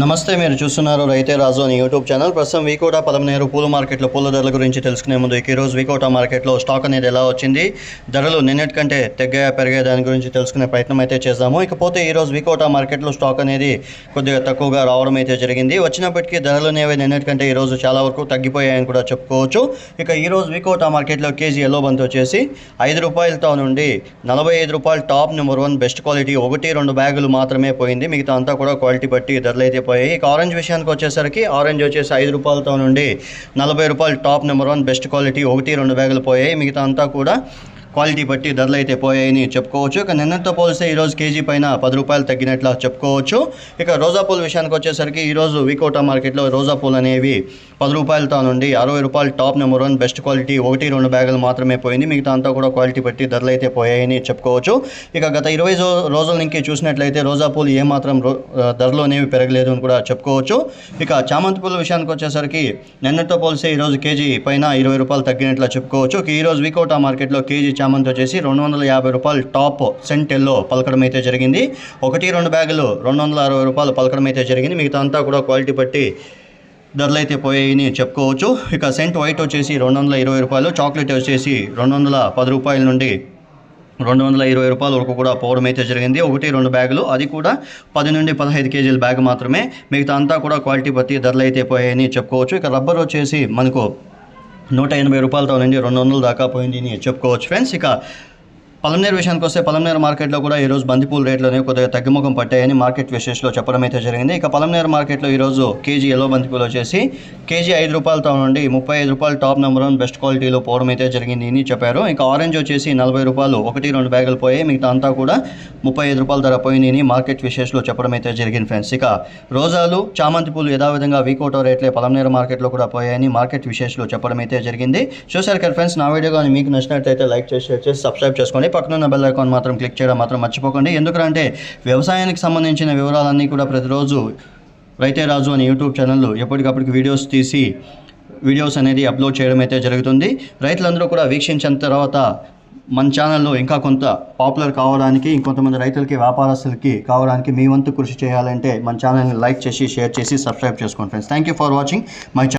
నమస్తే, మీరు చూస్తున్నారు రైతే రాజు అని యూట్యూబ్ ఛానల్. ప్రస్తుతం వీకోటా పలమనేరు పూల మార్కెట్లో పూల ధరల గురించి తెలుసుకునే ముందు ఈరోజు వీకోటా మార్కెట్లో స్టాక్ అనేది ఎలా వచ్చింది, ధరలు నిన్నటి కంటే తగ్గాయా పెరిగాయా దాని గురించి తెలుసుకునే ప్రయత్నం అయితే చేద్దాము. ఇకపోతే ఈరోజు వీకోటా మార్కెట్లో స్టాక్ అనేది కొద్దిగా తక్కువగా రావడం అయితే జరిగింది. వచ్చినప్పటికీ ధరలు అనేవి నిన్నటి కంటే ఈరోజు చాలా వరకు తగ్గిపోయాయని కూడా చెప్పుకోవచ్చు. ఇక ఈరోజు వీకోటా మార్కెట్లో కేజీ ఎల్లో బంతి వచ్చేసి ₹5 నుండి ₹45 టాప్ నెంబర్ 1 బెస్ట్ క్వాలిటీ 1-2 బ్యాగులు మాత్రమే పోయింది. మిగతా అంతా కూడా క్వాలిటీ బట్టి ధరలు అయితే పోయాయి. ఇక ఆరెంజ్ విషయానికి వచ్చేసరికి ఆరెంజ్ వచ్చేసి ₹5 నుండి ₹40 టాప్ నెంబర్ 1 బెస్ట్ క్వాలిటీ 1-2 బ్యాగులు పోయాయి. మిగతా అంతా కూడా క్వాలిటీ బట్టి ధరలు అయితే పోయాయని చెప్పుకోవచ్చు. ఇక నిన్నటితో పోలిస్తే ఈరోజు కేజీ పైన ₹10 తగ్గినట్లు చెప్పుకోవచ్చు. ఇక రోజా పూల విషయానికి వచ్చేసరికి ఈరోజు వీకోటా మార్కెట్లో రోజా పూలు అనేవి ₹10 నుండి ₹60 టాప్ నెంబర్ 1 బెస్ట్ క్వాలిటీ 1-2 బ్యాగులు మాత్రమే పోయింది. మిగతా అంతా కూడా క్వాలిటీ బట్టి ధరలు అయితే పోయాయని చెప్పుకోవచ్చు. ఇక గత 20 రోజుల నుంచి చూసినట్లయితే రోజా పూలు ఏమాత్రం ధరలు అనేవి పెరగలేదు అని కూడా చెప్పుకోవచ్చు. ఇక చామంతి పూల విషయానికి వచ్చేసరికి నిన్నటితో పోలిస్తే ఈరోజు కేజీ పైన ₹20 తగ్గినట్లు చెప్పుకోవచ్చు. ఈరోజు వీకోటా మార్కెట్లో కేజీ చామంతి వచ్చేసి ₹250 టాప్ సెంట్ ఎల్లో పలకడం అయితే జరిగింది. 1-2 బ్యాగులు ₹260 పలకడం అయితే జరిగింది. మిగతా అంతా కూడా క్వాలిటీ బట్టి ధరలు అయితే పోయాయని చెప్పుకోవచ్చు. ఇక సెంట్ వైట్ వచ్చేసి ₹220, చాక్లెట్ వచ్చేసి ₹210 నుండి ₹220 వరకు కూడా పోవడం అయితే జరిగింది. 1-2 బ్యాగులు, అది కూడా 10 నుండి 15 కేజీల బ్యాగ్ మాత్రమే. మిగతా అంతా కూడా క్వాలిటీ బట్టి ధరలు అయితే పోయాయని చెప్పుకోవచ్చు. ఇక రబ్బర్ వచ్చేసి మనకు ₹180 నుండి $200 దాకా పోయింది అని చెప్పుకోవచ్చు ఫ్రెండ్స్. ఇక పలమనేరు విషయానికి వస్తే పలమనేరు మార్కెట్లో కూడా ఈరోజు బంతిపూల రేట్లు అనేవి కొద్దిగా తగ్గుముఖం పట్టాయని మార్కెట్ విశేషలో చెప్పడం అయితే జరిగింది. ఇక పలమనేరు మార్కెట్లో ఈరోజు కేజీ ఎల్లో బంతిపూలు వచ్చేసి కేజీ ₹5 నుండి ₹35 టాప్ నెంబర్ 1 బెస్ట్ క్వాలిటీలో పోవడం అయితే జరిగింది అని చెప్పారు. ఇక ఆరెంజ్ వచ్చేసి ₹40, 1-2 బ్యాగులు పోయాయి. మిగతా అంతా కూడా ₹35 ధర పోయింది అని మార్కెట్ విశేషలో చెప్పడం అయితే జరిగింది ఫ్రెండ్స్. ఇక రోజాలు, చామంతి పూలు యథావిధంగా వీకోటా రేట్లే పలమనేరు మార్కెట్లో కూడా పోయాయని మార్కెట్ విశేషలో చెప్పడం అయితే జరిగింది. చూశారు కదా ఫ్రెండ్స్, నా వీడియో కానీ మీకు నచ్చినట్లయితే లైక్ చేసి షేర్ చేసి సబ్స్క్రైబ్ చేసుకోండి. పక్కనున్న బెల్ ఐకాన్ మాత్రం క్లిక్ చేయడం మాత్రం మర్చిపోకండి. ఎందుకంటే వ్యవసాయానికి సంబంధించిన వివరాలన్నీ కూడా ప్రతిరోజు రైతే రాజు అని యూట్యూబ్ ఛానల్లో ఎప్పటికప్పటికి వీడియోస్ అనేది అప్లోడ్ చేయడం అయితే జరుగుతుంది. రైతులందరూ కూడా వీక్షించిన తర్వాత మన ఛానల్లో ఇంకా కొంత పాపులర్ కావడానికి, ఇంకొంతమంది రైతులకి వ్యాపారస్తులకి కావడానికి మీ వంతు కృషి చేయాలంటే మన ఛానల్ని లైక్ చేసి షేర్ చేసి సబ్స్క్రైబ్ చేసుకోండి friends. Thank you for watching my channel.